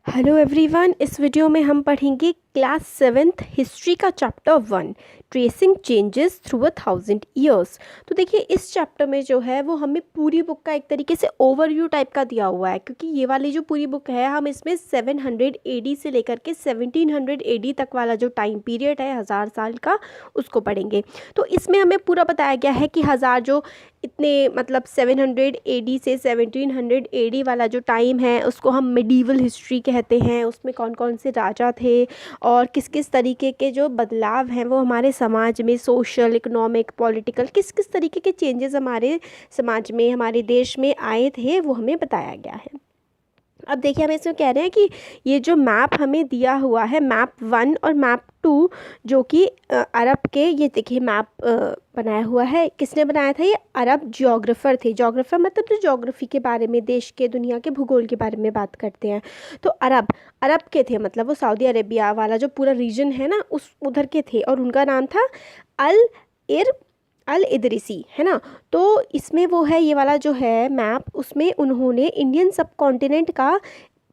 Hello everyone. इस video में हम पढ़ेंगे क्लास 7th हिस्ट्री का chapter 1 tracing changes through 1000 years. तो देखिए इस चैप्टर में जो है वो हमें पूरी बुक का एक तरीके से ओवरव्यू टाइप का दिया हुआ है, क्योंकि ये वाली जो पूरी बुक है हम इसमें 700 एडी से लेकर के 1700 एडी तक वाला जो टाइम पीरियड है 1000 साल का उसको पढ़ेंगे। तो इसमें हमें पूरा बताया गया है कि हज़ार जो इतने मतलब 700 एडी से 1700 एडी वाला जो टाइम है उसको हम मिडीवल हिस्ट्री कहते हैं। उसमें कौन कौन से राजा थे और किस किस तरीके के जो बदलाव हैं वो हमारे समाज में सोशल इकोनॉमिक पॉलिटिकल किस किस तरीके के चेंजेस हमारे समाज में हमारे देश में आए थे वो हमें बताया गया है। अब देखिए हम इसमें कह रहे हैं कि ये जो मैप हमें दिया हुआ है मैप 1 और मैप 2 जो कि अरब के, ये देखिए मैप बनाया हुआ है। किसने बनाया था? ये अरब जियोग्राफर थे। जियोग्राफर मतलब जो ज्योग्राफी के बारे में, देश के दुनिया के भूगोल के बारे में बात करते हैं। तो अरब के थे, मतलब वो सऊदी अरेबिया वाला जो पूरा रीजन है ना उस उधर के थे, और उनका नाम था अल इदरीसी, है ना। तो इसमें वो है ये वाला जो है मैप, उसमें उन्होंने इंडियन सब कॉन्टिनेंट का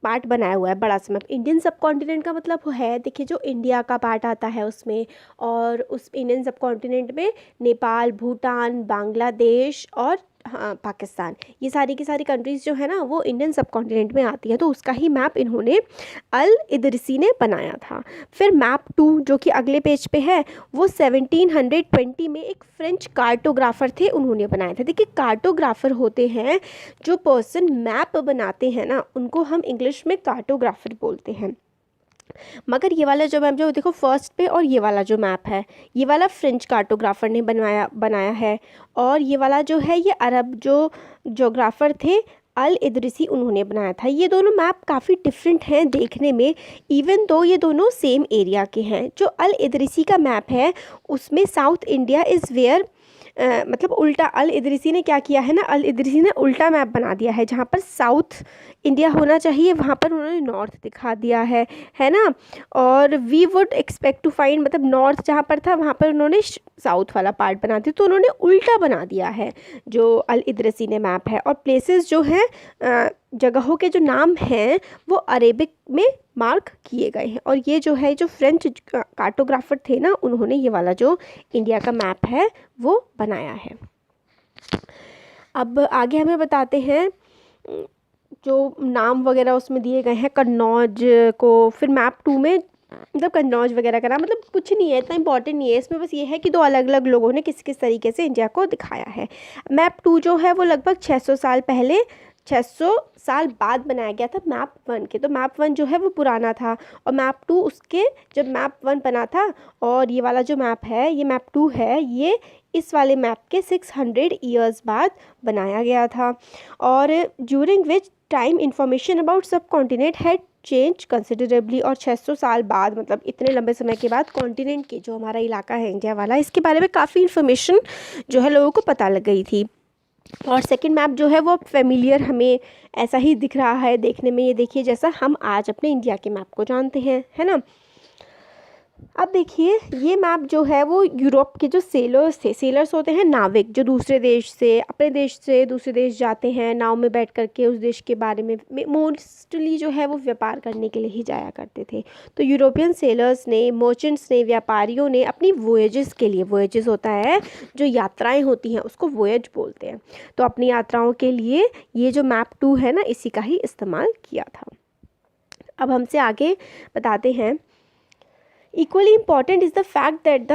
पार्ट बनाया हुआ है, बड़ा सा मैप। इंडियन सब कॉन्टिनेंट का मतलब वो है, देखिए जो इंडिया का पार्ट आता है उसमें, और उस इंडियन सब कॉन्टिनेंट में नेपाल, भूटान, बांग्लादेश और हाँ पाकिस्तान, ये सारी की सारी कंट्रीज़ जो है ना वो इंडियन सब कॉन्टिनेंट में आती है। तो उसका ही मैप इन्होंने अल इदरीसी ने बनाया था। फिर मैप 2 जो कि अगले पेज पे है वो 1720 में एक फ्रेंच कार्टोग्राफर थे, उन्होंने बनाया था। देखिए कार्टोग्राफर होते हैं जो पर्सन मैप बनाते हैं ना, उनको हम इंग्लिश में कार्टोग्राफर बोलते हैं। मगर ये वाला जो मैप जो देखो फर्स्ट पे, और ये वाला जो मैप है ये वाला फ्रेंच कार्टोग्राफर ने बनाया है, और ये वाला जो है ये अरब जो जोग्राफर थे अल इदरीसी उन्होंने बनाया था। ये दोनों मैप काफ़ी डिफरेंट हैं देखने में, इवन दो ये दोनों सेम एरिया के हैं। जो अल इदरीसी का मैप है उसमें साउथ इंडिया इज़ वेयर मतलब उल्टा, अल इदरीसी ने क्या किया है ना, अल इदरीसी ने उल्टा मैप बना दिया है। जहाँ पर साउथ इंडिया होना चाहिए वहाँ पर उन्होंने नॉर्थ दिखा दिया है ना। और we would expect to find, मतलब नॉर्थ जहाँ पर था वहाँ पर उन्होंने साउथ वाला पार्ट बना दिया, तो उन्होंने उल्टा बना दिया है जो अल इदरीसी ने मैप है। और प्लेसेस जो हैं, जगहों के जो नाम हैं वो अरेबिक में मार्क किए गए हैं। और ये जो है जो फ्रेंच कार्टोग्राफर थे ना, उन्होंने ये वाला जो इंडिया का मैप है वो बनाया है। अब आगे हमें बताते हैं जो नाम वगैरह उसमें दिए गए हैं कन्नौज को। फिर मैप 2 में मतलब कन्नौज वगैरह का नाम मतलब कुछ नहीं है, इतना इंपॉर्टेंट नहीं है इसमें, बस ये है कि दो अलग अलग लोगों ने किस किस तरीके से इंडिया को दिखाया है। मैप 2 जो है वो लगभग 600 साल पहले 600 साल बाद बनाया गया था मैप 1 के। तो मैप 1 जो है वो पुराना था, और मैप 2 उसके जब मैप 1 बना था, और ये वाला जो मैप है ये मैप 2 है, ये इस वाले मैप के 600 ईयर्स बाद बनाया गया था। और during which time information about सब कॉन्टिनेंट हैड चेंज कंसिडरेबली। और 600 साल बाद, मतलब इतने लंबे समय के बाद, कॉन्टिनेंट के जो हमारा इलाका है इंडिया वाला, इसके बारे में काफ़ी इन्फॉर्मेशन जो है लोगों को पता लग गई थी। और सेकंड मैप जो है वो फेमिलियर हमें ऐसा ही दिख रहा है देखने में, ये देखिए जैसा हम आज अपने इंडिया के मैप को जानते हैं, है ना। अब देखिए ये मैप जो है वो यूरोप के जो सेलर्स थे, सेलर्स होते हैं नाविक, जो दूसरे देश से, अपने देश से दूसरे देश जाते हैं नाव में बैठ करके, उस देश के बारे में मोस्टली जो है वो व्यापार करने के लिए ही जाया करते थे। तो यूरोपियन सेलर्स ने, मर्चेंट्स ने, व्यापारियों ने अपनी वोएजेस के लिए, वोएजेस होता है जो यात्राएं होती हैं उसको वोएज बोलते हैं, तो अपनी यात्राओं के लिए ये जो मैप 2 है ना इसी का ही इस्तेमाल किया था। अब हमसे आगे बताते हैं, equally important is the fact that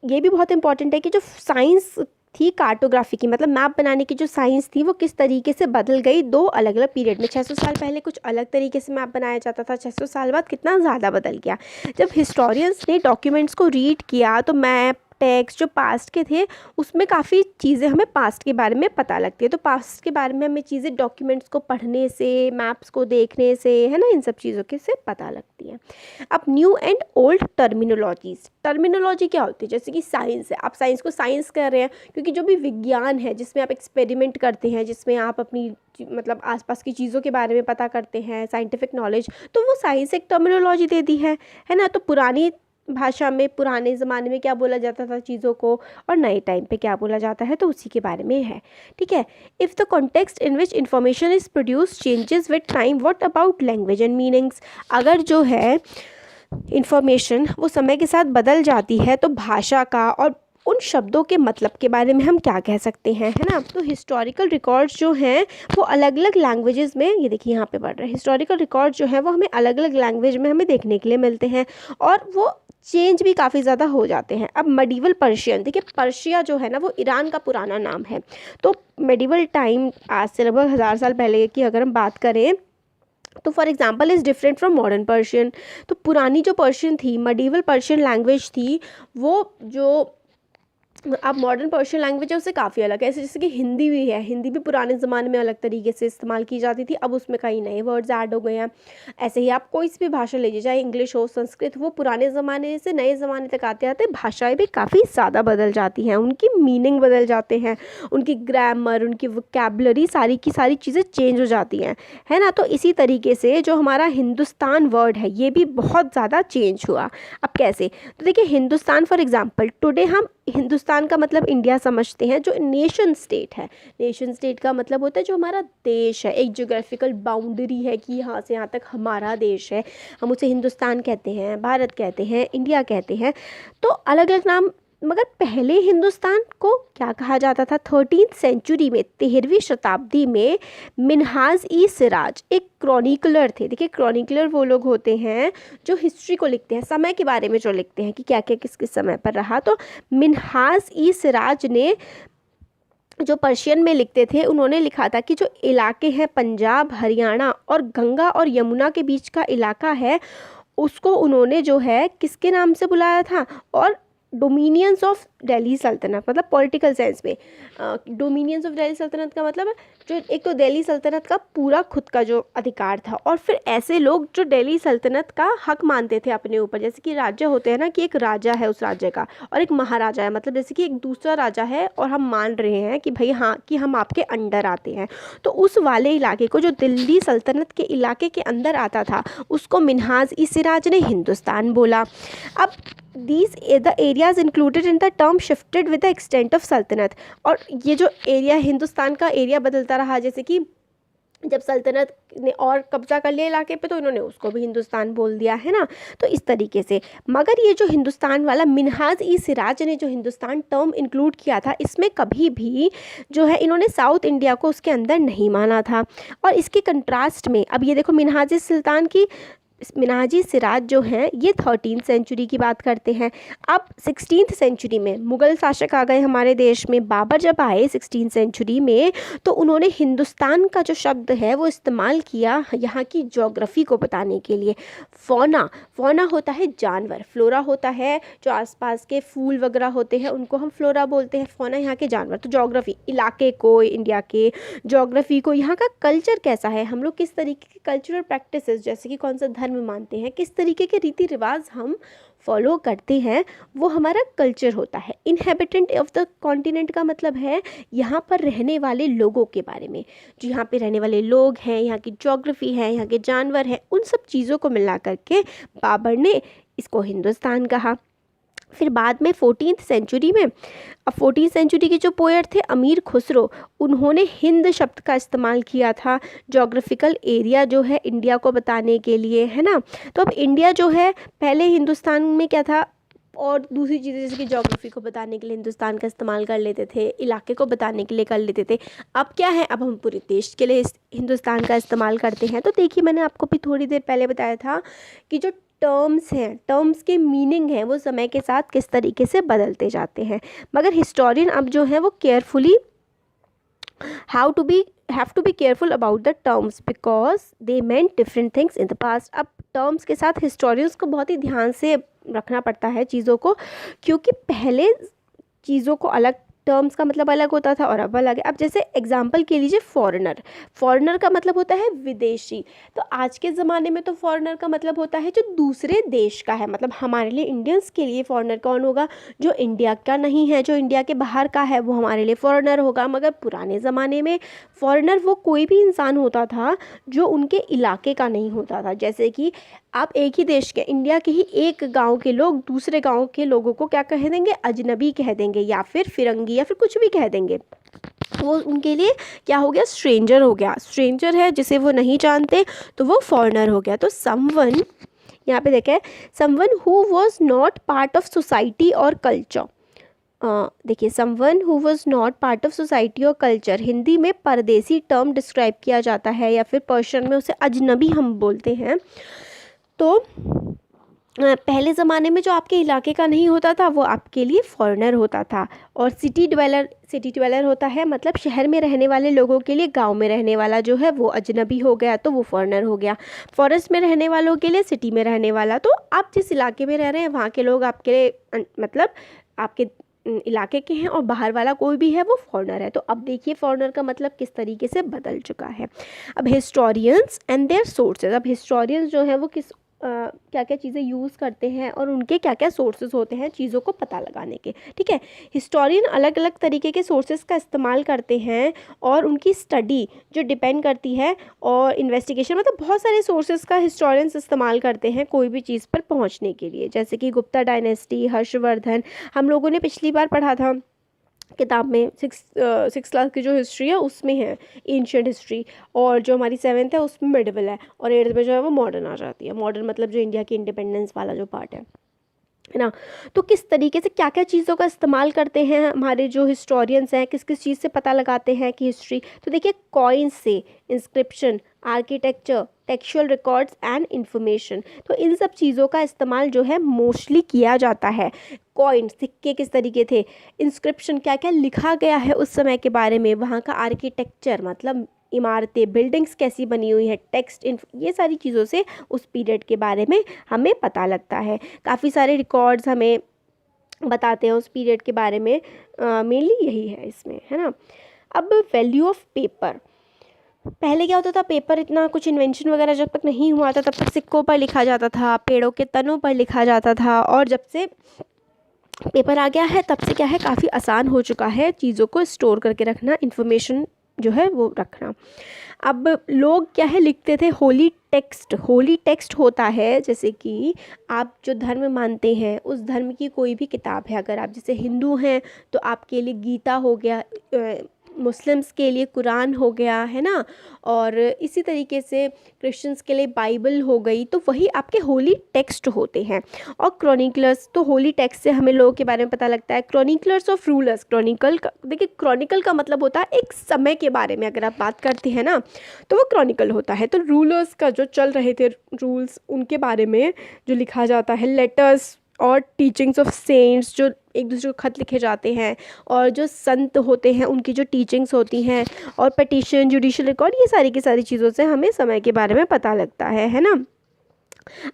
ये भी बहुत इंपॉर्टेंट है कि जो साइंस थी कार्टोग्राफी की, मतलब मैप बनाने की जो साइंस थी वो किस तरीके से बदल गई दो अलग अलग पीरियड में। 600 साल पहले कुछ अलग तरीके से मैप बनाया जाता था, 600 साल बाद कितना ज़्यादा बदल गया। जब हिस्टोरियंस ने डॉक्यूमेंट्स को रीड किया तो मैप टेक्स्ट जो पास्ट के थे उसमें काफ़ी चीज़ें हमें पास्ट के बारे में पता लगती है। तो पास्ट के बारे में हमें चीज़ें डॉक्यूमेंट्स को पढ़ने से, मैप्स को देखने से, है ना, इन सब चीज़ों के से पता लगती है। अब new and old terminologies, terminology क्या होती है? जैसे कि साइंस है, आप साइंस को साइंस कर रहे हैं क्योंकि जो भी विज्ञान है जिसमें आप एक्सपेरिमेंट करते हैं, जिसमें आप अपनी मतलब आसपास की चीज़ों के बारे में पता करते हैं, साइंटिफिक नॉलेज, तो वो साइंस एक टर्मिनोलॉजी दे दी है ना। तो पुरानी भाषा में पुराने ज़माने में क्या बोला जाता था चीज़ों को, और नए टाइम पे क्या बोला जाता है, तो उसी के बारे में है। ठीक है। If the context in which information is produce changes with time, what about language and meanings. अगर जो है इंफॉर्मेशन वो समय के साथ बदल जाती है तो भाषा का और उन शब्दों के मतलब के बारे में हम क्या कह सकते हैं, है ना। तो हिस्टोरिकल रिकॉर्ड्स जो हैं वो अलग अलग लैंग्वेजेस में, ये देखिए यहाँ पे पढ़ रहे हैं, हिस्टोरिकल रिकॉर्ड्स जो है वो हमें अलग अलग लैंग्वेज में हमें देखने के लिए मिलते हैं, और वो चेंज भी काफ़ी ज़्यादा हो जाते हैं। अब मेडिवल पर्शियन, देखिए पर्शिया जो है ना वो ईरान का पुराना नाम है। तो मेडिवल टाइम, आज से लगभग 1000 साल पहले की अगर हम बात करें, तो for example is different from modern Persian. तो पुरानी जो पर्शियन थी, मेडिवल पर्शियन लैंग्वेज थी, वो जो अब मॉडर्न पर्शियन लैंग्वेज है उससे काफ़ी अलग है। ऐसे जैसे कि हिंदी भी है, हिंदी भी पुराने ज़माने में अलग तरीके से इस्तेमाल की जाती थी, अब उसमें कई नए वर्ड्स ऐड हो गए हैं। ऐसे ही आप कोई सी भी भाषा लीजिए, चाहे इंग्लिश हो, संस्कृत, वो पुराने ज़माने से नए ज़माने तक आते आते भाषाएं भी काफ़ी ज़्यादा बदल जाती हैं, उनकी मीनिंग बदल जाते हैं, उनकी ग्रामर, उनकी वोकैबुलरी, सारी की सारी चीज़ें चेंज हो जाती हैं, है ना। तो इसी तरीके से जो हमारा हिंदुस्तान वर्ड है ये भी बहुत ज़्यादा चेंज हुआ। अब कैसे, तो देखिए हिंदुस्तान फॉर एग्जाम्पल, टुडे हम हिंदुस्तान का मतलब इंडिया समझते हैं, जो नेशन स्टेट है। नेशन स्टेट का मतलब होता है जो हमारा देश है, एक ज्योग्राफिकल बाउंड्री है कि यहाँ से यहाँ तक हमारा देश है, हम उसे हिंदुस्तान कहते हैं, भारत कहते हैं, इंडिया कहते हैं। तो अलग अलग नाम, मगर पहले हिंदुस्तान को क्या कहा जाता था। 13th सेंचुरी में, 13वीं शताब्दी में मिन्हाज ई सिराज एक क्रॉनिकलर थे। देखिए क्रॉनिकलर वो लोग होते हैं जो हिस्ट्री को लिखते हैं, समय के बारे में जो लिखते हैं कि क्या क्या किस किस समय पर रहा। तो मिन्हाज ई सिराज ने, जो पर्शियन में लिखते थे, उन्होंने लिखा था कि जो इलाके हैं पंजाब, हरियाणा और गंगा और यमुना के बीच का इलाका है, उसको उन्होंने जो है किसके नाम से बुलाया था, और डोमिनियंस ऑफ दिल्ली सल्तनत, मतलब पॉलिटिकल सेंस में डोमिनियंस ऑफ दिल्ली सल्तनत का मतलब जो एक तो दिल्ली सल्तनत का पूरा खुद का जो अधिकार था, और फिर ऐसे लोग जो दिल्ली सल्तनत का हक मानते थे अपने ऊपर, जैसे कि राज्य होते हैं ना कि एक राजा है उस राज्य का और एक महाराजा है, मतलब जैसे कि एक दूसरा राजा है और हम मान रहे हैं कि भाई हाँ कि हम आपके अंडर आते हैं। तो उस वाले इलाके को, जो दिल्ली सल्तनत के इलाके के अंदर आता था, उसको मिन्हाज ई सिराज ने हिंदुस्तान बोला। अब these the areas included in the term shifted with the extent of सल्तनत, और ये जो एरिया, हिंदुस्तान का एरिया बदलता रहा, जैसे कि जब सल्तनत ने और कब्जा कर लिया इलाके पे तो इन्होंने उसको भी हिंदुस्तान बोल दिया, है ना। तो इस तरीके से, मगर ये जो हिंदुस्तान वाला मिन्हाज ई सिराज ने जो हिंदुस्तान टर्म इंक्लूड किया था, इसमें कभी भी जो है इन्होंने साउथ इंडिया को उसके अंदर नहीं माना था। और इसके कंट्रास्ट में अब ये देखो, मिन्हाजी सिराज जो हैं ये 13th सेंचुरी की बात करते हैं। अब 16th सेंचुरी में मुग़ल शासक आ गए हमारे देश में। बाबर जब आए 16th सेंचुरी में, तो उन्होंने हिंदुस्तान का जो शब्द है वो इस्तेमाल किया यहाँ की ज्योग्राफी को बताने के लिए। फ़ौना होता है जानवर, फ्लोरा होता है जो आसपास के फूल वगैरह होते हैं, उनको हम फ्लोरा बोलते हैं, फ़ौना यहाँ के जानवर। तो ज्योग्राफी, इलाके को, इंडिया के ज्योग्राफी को, यहाँ का कल्चर कैसा है, हम लोग किस तरीके के कल्चरल प्रैक्टिसेस, जैसे कि कौन सा धर्म मानते हैं, किस तरीके के रीति रिवाज हम फॉलो करते हैं, वो हमारा कल्चर होता है। इनहेबिटेंट ऑफ द कॉन्टिनेंट का मतलब है यहाँ पर रहने वाले लोगों के बारे में, जो यहाँ पे रहने वाले लोग हैं, यहाँ की ज्योग्राफी है, यहाँ के जानवर हैं, उन सब चीज़ों को मिला करके बाबर ने इसको हिंदुस्तान कहा। फिर बाद में 14th सेंचुरी में, अब 14th सेंचुरी के जो पोएट थे अमीर खुसरो, उन्होंने हिंद शब्द का इस्तेमाल किया था ज्योग्राफिकल एरिया जो है इंडिया को बताने के लिए, है ना। तो अब इंडिया जो है, पहले हिंदुस्तान में क्या था, और दूसरी चीज़ें जैसे कि ज्योग्राफी को बताने के लिए हिंदुस्तान का इस्तेमाल कर लेते थे, इलाके को बताने के लिए कर लेते थे। अब क्या है, अब हम पूरे देश के लिए हिंदुस्तान का इस्तेमाल करते हैं। तो देखिए मैंने आपको भी थोड़ी देर पहले बताया था कि जो टर्म्स हैं, टर्म्स के मीनिंग हैं, वो समय के साथ किस तरीके से बदलते जाते हैं। मगर हिस्टोरियन अब जो है वो carefully have to be careful about the terms because they meant different things in the past. अब टर्म्स के साथ हिस्टोरियंस को बहुत ही ध्यान से रखना पड़ता है चीज़ों को, क्योंकि पहले चीज़ों को अलग टर्म्स का मतलब अलग होता था और अब अलग है। अब जैसे एग्जांपल के लीजिए फॉरेनर, फॉरेनर का मतलब होता है विदेशी। तो आज के ज़माने में तो फॉरेनर का मतलब होता है जो दूसरे देश का है, मतलब हमारे लिए इंडियंस के लिए फॉरेनर कौन होगा, जो इंडिया का नहीं है, जो इंडिया के बाहर का है, वो हमारे लिए फॉरेनर होगा। मगर पुराने ज़माने में फॉरेनर वो कोई भी इंसान होता था जो उनके इलाके का नहीं होता था। जैसे कि आप एक ही देश के, इंडिया के ही एक गांव के लोग दूसरे गांव के लोगों को क्या कह देंगे, अजनबी कह देंगे, या फिर फिरंगी, या फिर कुछ भी कह देंगे। वो उनके लिए क्या हो गया, स्ट्रेंजर हो गया। स्ट्रेंजर है जिसे वो नहीं जानते तो वो फॉरेनर हो गया। तो समवन, यहाँ पे देखें, someone who was not part of society और कल्चर। देखिए, someone who was not part of society और कल्चर, हिंदी में परदेसी टर्म डिस्क्राइब किया जाता है, या फिर पर्शियन में उसे अजनबी हम बोलते हैं। तो पहले ज़माने में जो आपके इलाके का नहीं होता था वो आपके लिए फॉरेनर होता था। और सिटी ड्वेलर होता है मतलब शहर में रहने वाले लोगों के लिए गांव में रहने वाला जो है वो अजनबी हो गया, तो वो फॉरेनर हो गया। फॉरेस्ट में रहने वालों के लिए सिटी में रहने वाला, तो आप जिस इलाके में रह रहे हैं वहाँ के लोग आपके मतलब आपके इलाके के हैं, और बाहर वाला कोई भी है वो फॉरेनर है। तो अब देखिए फॉरेनर का मतलब किस तरीके से बदल चुका है। अब हिस्टोरियंस एंड देयर सोर्सेज, अब हिस्टोरियंस जो है वो किस क्या क्या चीज़ें यूज़ करते हैं और उनके क्या क्या सोर्सेज होते हैं चीज़ों को पता लगाने के। ठीक है, हिस्टोरियन अलग अलग तरीके के सोर्सेज का इस्तेमाल करते हैं और उनकी स्टडी जो डिपेंड करती है, और इन्वेस्टिगेशन, मतलब बहुत सारे सोर्सेज का हिस्टोरियंस इस्तेमाल करते हैं कोई भी चीज़ पर पहुंचने के लिए। जैसे कि गुप्ता डायनेस्टी, हर्षवर्धन, हम लोगों ने पिछली बार पढ़ा था किताब में, सिक्स क्लास की जो हिस्ट्री है उसमें है एंशिएंट हिस्ट्री, और जो हमारी 7th है उसमें मिडिवल है, और 8th में जो है वो मॉडर्न आ जाती है। मॉडर्न मतलब जो इंडिया की इंडिपेंडेंस वाला जो पार्ट है ना। तो किस तरीके से क्या क्या चीज़ों का इस्तेमाल करते हैं हमारे जो हिस्टोरियंस हैं, किस किस चीज़ से पता लगाते हैं कि हिस्ट्री। तो देखिए, कॉइन्स से, inscription, architecture, textual records and information, तो इन सब चीज़ों का इस्तेमाल जो है मोस्टली किया जाता है। कॉइन, सिक्के किस तरीके थे, इंस्क्रिप्शन क्या क्या लिखा गया है उस समय के बारे में, वहाँ का आर्किटेक्चर मतलब इमारतें, बिल्डिंग्स कैसी बनी हुई है, टेक्स्ट, ये सारी चीज़ों से उस पीरियड के बारे में हमें पता लगता है। काफ़ी सारे रिकॉर्ड्स हमें बताते हैं उस पीरियड के बारे में, मेनली यही है इसमें, है ना। अब वैल्यू ऑफ पेपर, पहले क्या होता था, पेपर इतना कुछ इन्वेंशन वगैरह जब तक नहीं हुआ था तब तक सिक्कों पर लिखा जाता था, पेड़ों के तनों पर लिखा जाता था, और जब से पेपर आ गया है तब से क्या है, काफ़ी आसान हो चुका है चीज़ों को स्टोर करके रखना, इन्फॉर्मेशन जो है वो रखना। अब लोग क्या है लिखते थे होली टेक्स्ट। होली टेक्स्ट होता है जैसे कि आप जो धर्म मानते हैं उस धर्म की कोई भी किताब है, अगर आप जैसे हिंदू हैं तो आपके लिए गीता हो गया, मुस्लिम्स के लिए कुरान हो गया, है ना, और इसी तरीके से क्रिश्चियंस के लिए बाइबल हो गई, तो वही आपके होली टेक्स्ट होते हैं। और क्रॉनिकलर्स, तो होली टेक्स्ट से हमें लोगों के बारे में पता लगता है। क्रॉनिकलर्स ऑफ रूलर्स, क्रॉनिकल का देखिए, क्रॉनिकल का मतलब होता है एक समय के बारे में अगर आप बात करते हैं ना तो वो क्रॉनिकल होता है। तो रूलर्स का जो चल रहे थे रूल्स, उनके बारे में जो लिखा जाता है। लेटर्स और टीचिंग्स ऑफ सेंट्स, जो एक दूसरे को खत लिखे जाते हैं, और जो संत होते हैं उनकी जो टीचिंग्स होती हैं, और पिटीशन, जुडिशियल रिकॉर्ड, ये सारी की सारी चीज़ों से हमें समय के बारे में पता लगता है ना।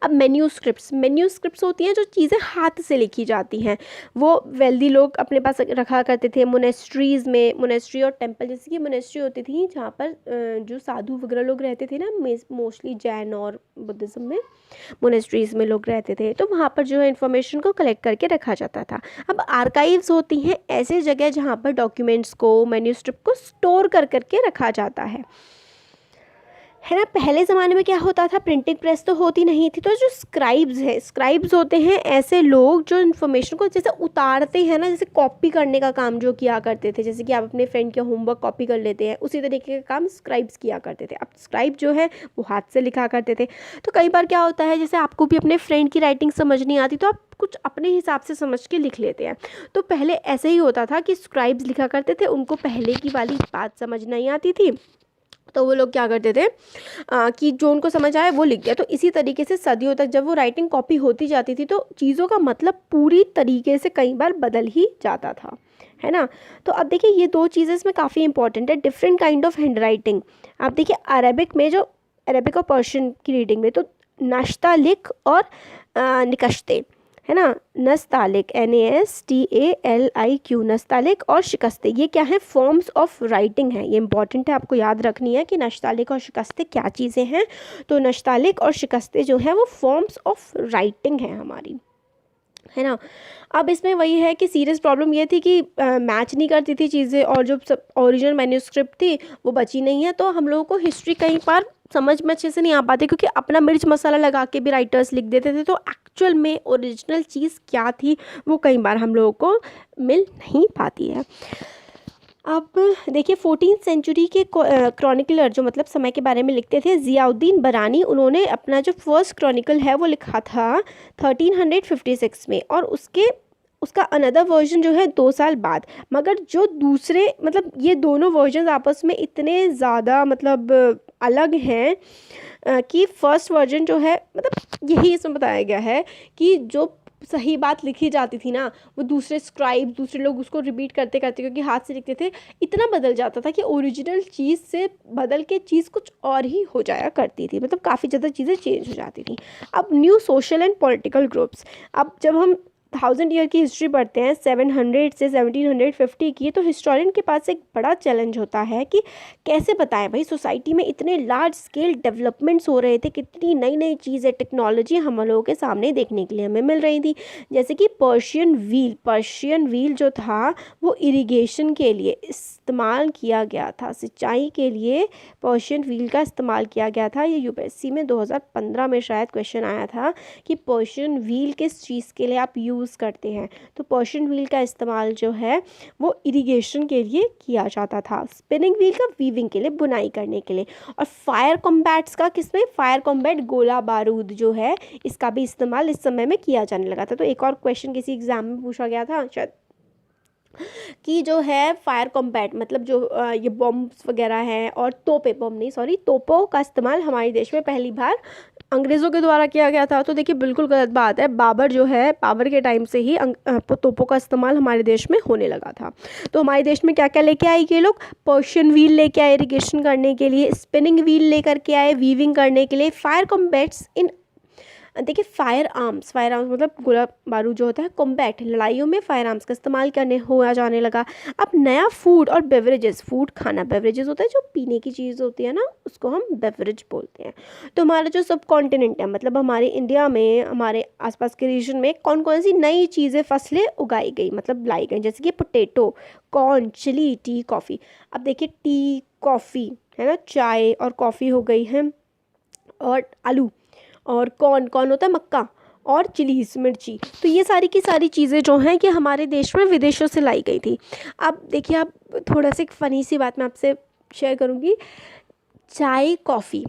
अब मैन्यूस्क्रिप्ट्स होती हैं जो चीज़ें हाथ से लिखी जाती हैं, वो वेल्दी लोग अपने पास रखा करते थे मोनेस्ट्रीज़ में। मोनेस्ट्री और टेम्पल, जैसे कि मोनेस्ट्री होती थी जहाँ पर जो साधु वगैरह लोग रहते थे ना, मोस्टली जैन और बुद्धिज़्म में मोनेस्ट्रीज़ में लोग रहते थे, तो वहाँ पर जो है इन्फॉर्मेशन को कलेक्ट करके रखा जाता था। अब आर्काइव्स होती हैं ऐसे जगह जहाँ पर डॉक्यूमेंट्स को, मैन्यूस्क्रिप्ट को स्टोर कर करके रखा जाता है ना। पहले ज़माने में क्या होता था, प्रिंटिंग प्रेस तो होती नहीं थी, तो जो स्क्राइब्स होते हैं ऐसे लोग जो इन्फॉर्मेशन को जैसे उतारते हैं ना, जैसे कॉपी करने का काम जो किया करते थे, जैसे कि आप अपने फ्रेंड के होमवर्क कॉपी कर लेते हैं, उसी तरीके का काम स्क्राइब्स किया करते थे। अब स्क्राइब जो है वो हाथ से लिखा करते थे। तो कई बार क्या होता है, जैसे आपको भी अपने फ्रेंड की राइटिंग समझ नहीं आती तो आप कुछ अपने हिसाब से समझ के लिख लेते हैं। तो पहले ऐसे ही होता था कि स्क्राइब्स लिखा करते थे, उनको पहले की वाली बात समझ नहीं आती थी तो वो लोग क्या करते थे कि जो उनको समझ आए वो लिख दिया। तो इसी तरीके से सदियों तक जब वो राइटिंग कॉपी होती जाती थी तो चीज़ों का मतलब पूरी तरीके से कई बार बदल ही जाता था, है ना। तो अब देखिए ये दो चीज़ें इसमें काफ़ी इंपॉर्टेंट है, different kind of hand writing. आप देखिए अरेबिक में, जो अरेबिक और पर्शियन की रीडिंग में, तो नाश्ता लिख और निकश्ते, है ना। नस्तालिक NASTALIQ, नस्तालिक और शिकस्ते, ये क्या है, फॉर्म्स ऑफ राइटिंग है। ये इंपॉर्टेंट है, आपको याद रखनी है कि नस्तालिक और शिकस्ते क्या चीज़ें हैं। तो नस्तालिक और शिकस्ते जो है वो फॉर्म्स ऑफ राइटिंग है हमारी, है ना। अब इसमें वही है कि सीरियस प्रॉब्लम ये थी कि मैच नहीं करती थी चीज़ें, और जो सब ओरिजिनल मैन्यूस्क्रिप्ट थी वो बची नहीं है। तो हम लोगों को हिस्ट्री कई बार समझ में अच्छे से नहीं आ पाती, क्योंकि अपना मिर्च मसाला लगा के भी राइटर्स लिख देते थे, तो एक्चुअल में ओरिजिनल चीज़ क्या थी वो कई बार हम लोगों को मिल नहीं पाती है। अब देखिए 14th सेंचुरी के क्रॉनिकलर जो मतलब समय के बारे में लिखते थे, ज़ियाउद्दीन बरानी, उन्होंने अपना जो फर्स्ट क्रॉनिकल है वो लिखा था 1356 में, और उसका अनदर वर्जन जो है 2 साल बाद। मगर जो दूसरे मतलब ये दोनों वर्जन आपस में इतने ज़्यादा मतलब अलग हैं कि फर्स्ट वर्जन जो है मतलब यही इसमें बताया गया है कि जो सही बात लिखी जाती थी ना, वो दूसरे स्क्राइब, दूसरे लोग उसको रिपीट करते करते, क्योंकि हाथ से लिखते थे, इतना बदल जाता था कि ओरिजिनल चीज़ से बदल के चीज़ कुछ और ही हो जाया करती थी, मतलब काफ़ी ज़्यादा चीज़ें चेंज हो जाती थी। अब new social and political groups, अब जब हम 1000 ईयर की हिस्ट्री पढ़ते हैं 700 से 1750 की, तो हिस्टोरियन के पास एक बड़ा चैलेंज होता है कि कैसे बताएं भाई, सोसाइटी में इतने लार्ज स्केल डेवलपमेंट्स हो रहे थे, कितनी नई नई चीज़ें, टेक्नोलॉजी हम लोगों के सामने देखने के लिए हमें मिल रही थी। जैसे कि पर्शियन व्हील जो था वो इरिगेशन के लिए इस्तेमाल किया गया था, सिंचाई के लिए पर्शियन व्हील का इस्तेमाल किया गया था। ये यूपीएससी में 2015 में शायद क्वेश्चन आया था कि पर्शियन व्हील किस चीज़ के लिए आप यूज़ करते हैं। तो पर्शियन व्हील का इस्तेमाल जो है वो इरिगेशन के लिए किया जाता था, स्पिनिंग व्हील का वीविंग के लिए, बुनाई करने के लिए। और फायर कॉम्बैट्स का किसमें, फायर कॉम्बैट गोला बारूद जो है इसका भी इस्तेमाल इस समय में किया जाने लगा था। तो एक और क्वेश्चन किसी एग्जाम में पूछा गया था शायद कि जो है फायर कॉम्बैट मतलब जो ये बॉम्ब्स वगैरह हैं और तोपों का इस्तेमाल हमारे देश में पहली बार अंग्रेज़ों के द्वारा किया गया था। तो देखिए बिल्कुल गलत बात है, बाबर के टाइम से ही तोपों का इस्तेमाल हमारे देश में होने लगा था। तो हमारे देश में क्या क्या लेके आए ये लोग, पर्शियन व्हील लेके आए इरिगेशन करने के लिए, स्पिनिंग व्हील लेकर के आए वीविंग करने के लिए, फायर कॉम्बैट्स इन देखिए फायर आर्म्स मतलब गोला बारूद जो होता है, कॉम्बैट लड़ाइयों में फायर आर्म्स का इस्तेमाल करने हुआ जाने लगा। अब नया फूड और बेवरेजेस, फूड खाना, बेवरेजेस होता है जो पीने की चीज़ होती है ना, उसको हम बेवरेज बोलते हैं। तो हमारा जो सब कॉन्टिनेंट है मतलब हमारे इंडिया में, हमारे आसपास के रीजन में कौन कौन सी नई चीज़ें, फसलें उगाई गई मतलब लाई गई, जैसे कि potato, corn, chilli, tea, coffee. अब देखिए टी, कॉफ़ी है ना, चाय और कॉफ़ी हो गई है, और आलू, और कौन होता है मक्का, और चिलीज मिर्ची। तो ये सारी की सारी चीज़ें जो हैं कि हमारे देश में विदेशों से लाई गई थी। अब देखिए आप थोड़ा सा एक फ़नी सी बात मैं आपसे शेयर करूँगी, चाय कॉफ़ी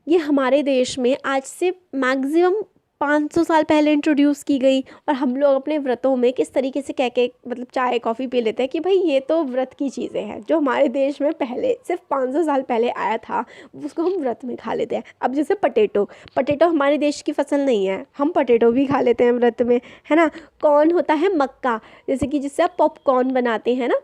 ये हमारे देश में आज से मैक्सिमम 500 साल पहले इंट्रोड्यूस की गई, और हम लोग अपने व्रतों में किस तरीके से कह के मतलब चाय कॉफ़ी पी लेते हैं कि भाई ये तो व्रत की चीज़ें हैं, जो हमारे देश में पहले सिर्फ 500 साल पहले आया था उसको हम व्रत में खा लेते हैं। अब जैसे पटेटो हमारे देश की फसल नहीं है, हम पटेटो भी खा लेते हैं व्रत में, है ना। कौन होता है मक्का, जैसे कि जिससे आप पॉपकॉर्न बनाते हैं ना।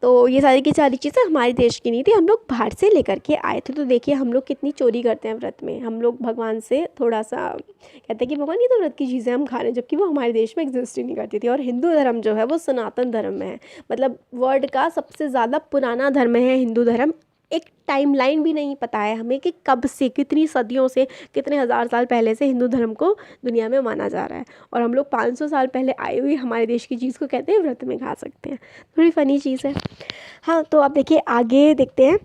तो ये सारी की सारी चीज़ें हमारे देश की नहीं थी, हम लोग बाहर से लेकर के आए थे। तो देखिए हम लोग कितनी चोरी करते हैं व्रत में, हम लोग भगवान से थोड़ा सा कहते हैं कि भगवान ये तो व्रत की चीज़ें हम खा रहे हैं, जबकि वो हमारे देश में एग्जिस्ट ही नहीं करती थी। और हिंदू धर्म जो है वो सनातन धर्म में है, मतलब वर्ल्ड का सबसे ज़्यादा पुराना धर्म है हिंदू धर्म। एक टाइमलाइन भी नहीं पता है हमें कि कब से, कितनी सदियों से, कितने हज़ार साल पहले से हिंदू धर्म को दुनिया में माना जा रहा है, और हम लोग 500 साल पहले आई हुई हमारे देश की चीज़ को कहते हैं व्रत में खा सकते हैं। थोड़ी फ़नी चीज़ है। हाँ तो आप देखिए आगे देखते हैं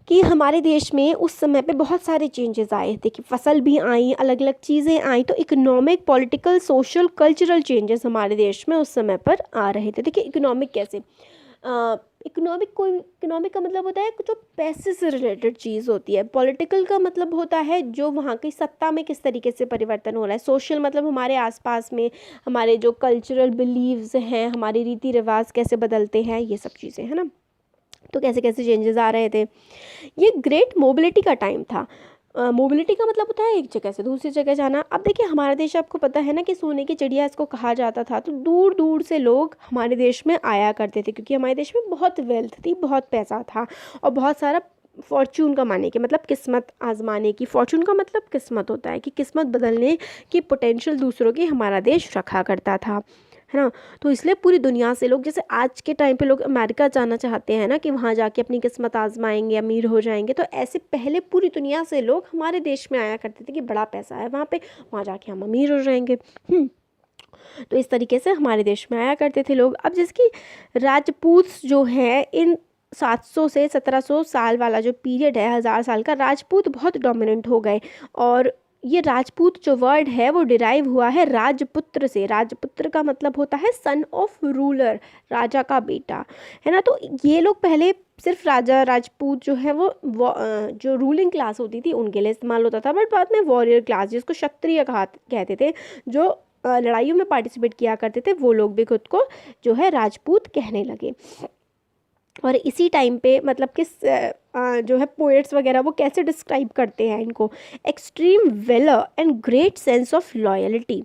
कि हमारे देश में उस समय पे बहुत सारे चेंजेस आए। देखिए फसल भी आई, अलग अलग चीज़ें आई, तो economic, political, social, cultural changes हमारे देश में उस समय पर आ रहे थे। देखिए इकोनॉमिक कैसे, इकोनॉमिक का मतलब होता है जो पैसे से रिलेटेड चीज़ होती है। पॉलिटिकल का मतलब होता है जो वहाँ की सत्ता में किस तरीके से परिवर्तन हो रहा है। सोशल मतलब हमारे आसपास में हमारे जो कल्चरल बिलीव्स हैं, हमारे रीति रिवाज कैसे बदलते हैं, ये सब चीज़ें है ना। तो कैसे कैसे चेंजेस आ रहे थे। ये ग्रेट मोबिलिटी का टाइम था। मोबिलिटी का मतलब होता है एक जगह से दूसरी जगह जाना। अब देखिए हमारा देश, आपको पता है ना कि सोने की चिड़िया इसको कहा जाता था, तो दूर दूर से लोग हमारे देश में आया करते थे, क्योंकि हमारे देश में बहुत वेल्थ थी, बहुत पैसा था, और बहुत सारा फॉर्च्यून कमाने की, मतलब किस्मत आजमाने की। फॉर्च्यून का मतलब किस्मत होता है, कि किस्मत बदलने की पोटेंशियल दूसरों की हमारा देश रखा करता था, है ना। तो इसलिए पूरी दुनिया से लोग, जैसे आज के टाइम पे लोग अमेरिका जाना चाहते हैं ना, कि वहाँ जाके अपनी किस्मत आजमाएंगे, अमीर हो जाएंगे, तो ऐसे पहले पूरी दुनिया से लोग हमारे देश में आया करते थे कि बड़ा पैसा है वहाँ पे, वहाँ जाके हम अमीर हो जाएंगे। तो इस तरीके से हमारे देश में आया करते थे लोग। अब जैसे कि राजपूत जो है, इन 700 से 1700 साल वाला जो पीरियड है, 1000 साल का, राजपूत बहुत डोमिनेंट हो गए। और ये राजपूत जो वर्ड है वो डिराइव हुआ है राजपुत्र से। राजपुत्र का मतलब होता है सन ऑफ रूलर, राजा का बेटा, है ना। तो ये लोग पहले सिर्फ राजा राजपूत जो है वो जो रूलिंग क्लास होती थी उनके लिए इस्तेमाल होता था, बट बाद में वॉरियर क्लास, जिसको क्षत्रिय कहते थे, जो लड़ाइयों में पार्टिसिपेट किया करते थे, वो लोग भी खुद को जो है राजपूत कहने लगे। और इसी टाइम पे मतलब किस जो है पोएट्स वगैरह वो कैसे डिस्क्राइब करते हैं इनको, extreme valour and great sense of loyalty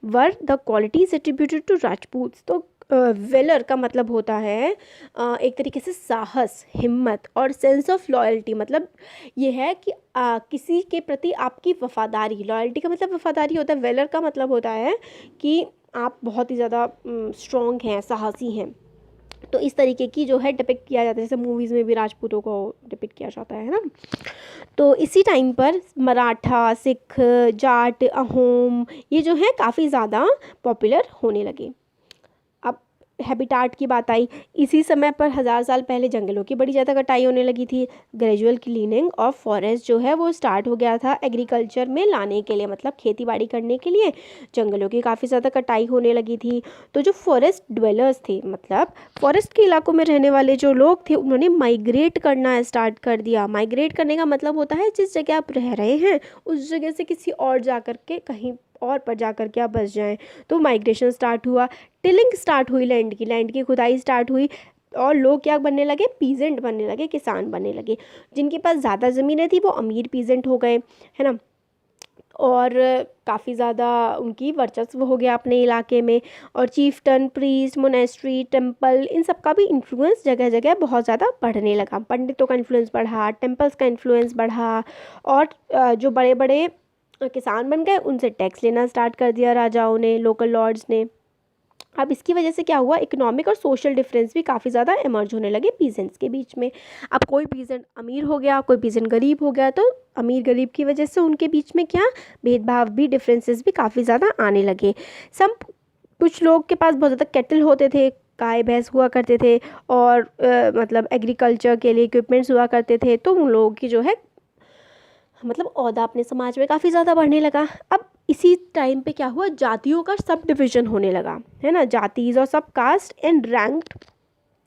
were the qualities attributed to Rajput. तो वेलर का मतलब होता है एक तरीके से साहस, हिम्मत, और सेंस ऑफ लॉयल्टी मतलब ये है कि किसी के प्रति आपकी वफादारी। लॉयल्टी का मतलब वफादारी होता है, वेलर का मतलब होता है कि आप बहुत ही ज़्यादा स्ट्रॉन्ग हैं, साहसी हैं। तो इस तरीके की जो है डिपिक्ट किया जाता है, जैसे मूवीज़ में भी राजपूतों को डिपिक्ट किया जाता है ना। तो इसी टाइम पर मराठा, सिख, जाट, अहोम ये जो है काफ़ी ज़्यादा पॉपुलर होने लगे। अब हैबिटाट की बात आई, इसी समय पर 1000 साल पहले जंगलों की बड़ी ज़्यादा कटाई होने लगी थी। ग्रेजुअल क्लीनिंग ऑफ फॉरेस्ट जो है वो स्टार्ट हो गया था एग्रीकल्चर में लाने के लिए, मतलब खेती बाड़ी करने के लिए जंगलों की काफ़ी ज़्यादा कटाई होने लगी थी। तो जो फॉरेस्ट ड्वेलर्स थे, मतलब फॉरेस्ट के इलाकों में रहने वाले जो लोग थे, उन्होंने माइग्रेट करना स्टार्ट कर दिया। माइग्रेट करने का मतलब होता है जिस जगह आप रह रहे हैं उस जगह से किसी और जा कर के कहीं और पर जा कर के आप बस जाएं। तो माइग्रेशन स्टार्ट हुआ, टिलिंग स्टार्ट हुई, लैंड की खुदाई स्टार्ट हुई, और लोग क्या बनने लगे, पीजेंट बनने लगे, किसान बनने लगे। जिनके पास ज़्यादा ज़मीनें थी वो अमीर पीजेंट हो गए, है ना। और काफ़ी ज़्यादा उनकी वर्चस्व हो गया अपने इलाके में। और चीफ्टन, प्रीस्ट, मोनेस्ट्री, टेम्पल, इन सब का भी इन्फ्लुएंस जगह जगह बहुत ज़्यादा बढ़ने लगा। पंडितों का इन्फ्लुएंस बढ़ा, टेम्पल्स का इन्फ्लुएंस बढ़ा, और जो बड़े बड़े किसान बन गए उनसे टैक्स लेना स्टार्ट कर दिया राजाओं ने, लोकल लॉर्ड्स ने। अब इसकी वजह से क्या हुआ, इकोनॉमिक और सोशल डिफरेंस भी काफ़ी ज़्यादा इमर्ज होने लगे पीजेंट्स के बीच में। अब कोई पीजेंट अमीर हो गया, कोई पीजेंट गरीब हो गया, तो अमीर गरीब की वजह से उनके बीच में क्या भेदभाव भी, डिफरेंसेस भी काफ़ी ज़्यादा आने लगे। कुछ लोग के पास बहुत ज़्यादा कैटल होते थे, गाय भैंस हुआ करते थे, और मतलब एग्रीकल्चर के लिए इक्विपमेंट्स हुआ करते थे। तो उन लोगों की जो है मतलब ओहदा अपने समाज में काफ़ी ज़्यादा बढ़ने लगा। अब इसी टाइम पे क्या हुआ, जातियों का सब डिविज़न होने लगा, है ना। जातीज और सब कास्ट एंड रैंक्ड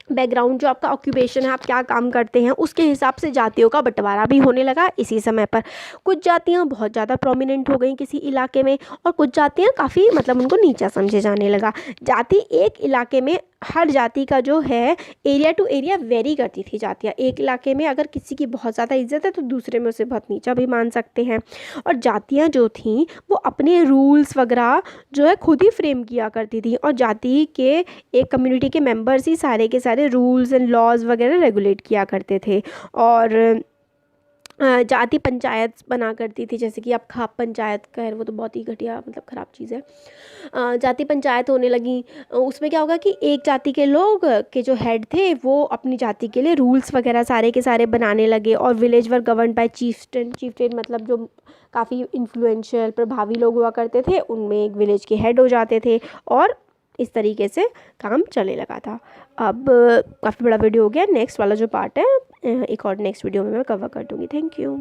बैकग्राउंड, जो आपका ऑक्यूपेशन है, आप क्या काम करते हैं, उसके हिसाब से जातियों का बंटवारा भी होने लगा इसी समय पर। कुछ जातियां बहुत ज़्यादा प्रोमिनेंट हो गई किसी इलाके में, और कुछ जातियां काफ़ी मतलब उनको नीचा समझे जाने लगा। जाति एक इलाके में, हर जाति का जो है एरिया टू एरिया वेरी करती थी जातियाँ। एक इलाके में अगर किसी की बहुत ज़्यादा इज्जत है तो दूसरे में उसे बहुत नीचा भी मान सकते हैं। और जातियाँ जो थीं वो अपने रूल्स वगैरह जो है खुद ही फ्रेम किया करती थी, और जाति के एक कम्युनिटी के मेंबर्स ही सारे के सारे रूल्स एंड लॉज वगैरह रेगुलेट किया करते थे। और जाति पंचायत बना करती थी, जैसे कि आप खाप पंचायत खैर वो तो बहुत ही घटिया मतलब ख़राब चीज़ है। जाति पंचायत होने लगी, उसमें क्या होगा कि एक जाति के लोग के जो हेड थे वो अपनी जाति के लिए रूल्स वगैरह सारे के सारे बनाने लगे। और विलेज वर गवर्न बाय चीफ्टेन मतलब जो काफ़ी इन्फ्लुएंशियल प्रभावी लोग हुआ करते थे, उनमें एक विलेज के हेड हो जाते थे, और इस तरीके से काम चलने लगा था। अब काफ़ी बड़ा वीडियो हो गया, नेक्स्ट वाला जो पार्ट है एक और नेक्स्ट वीडियो में मैं कवर कर दूँगी। Thank you.